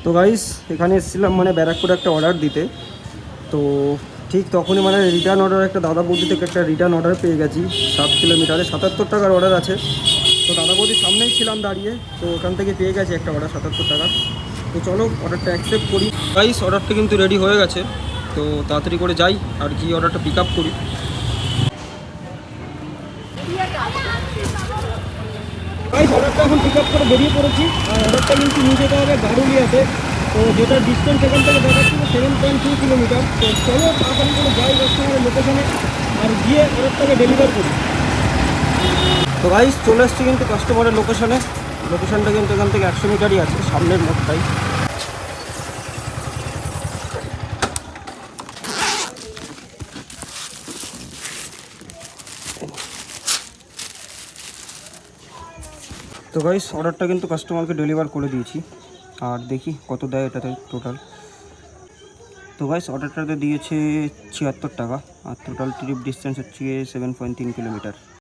তো গাইস এখানে এসেছিলাম মানে ব্যারাকপুরে একটা অর্ডার দিতে। তো ঠিক তখনই মানে রিটার্ন অর্ডার একটা দাদা বৌদি থেকে একটা রিটার্ন অর্ডার পেয়ে গেছি। 7 কিলোমিটারে 77 টাকার অর্ডার আছে। তো দাদা বৌদির সামনেই ছিলাম দাঁড়িয়ে, তো ওখান থেকে পেয়ে গেছি একটা অর্ডার 77 টাকা। তো চলো অর্ডারটা অ্যাকসেপ্ট করি। গাইস অর্ডারটা কিন্তু রেডি হয়ে গেছে, তো তাড়াতাড়ি করে যাই আর কি অর্ডারটা পিক আপ করি। গাইস অর্ডারটা এখন পিক আপ করে বেরিয়ে পড়েছি, আর অর্ডারটা কিন্তু নিয়ে যেতে হবে গারুলিয়াতে। তো যেটা ডিস্টেন্স এখান থেকে দেখাচ্ছিল 7.2 কিলোমিটার। তো চলো তাড়াতাড়ি করে যাই কাস্টমারের লোকেশনে আর গিয়ে অর্ডারটাকে ডেলিভার করি। তো গাইস চলে এসছি কিন্তু কাস্টমারের লোকেশনে। লোকেশনটা কিন্তু এখান থেকে 100 মিটারই আছে, সামনের মোড়টাই। তো গাইস অর্ডারটা কিন্তু কাস্টমারকে ডেলিভার করে দিয়েছি, আর দেখি কত দেয় এটাতে টোটাল। তো গাইস অর্ডারটাতে দিয়েছে 76 টাকা, আর টোটাল ট্রিপ ডিস্টেন্স হচ্ছে 7.3 কিলোমিটার।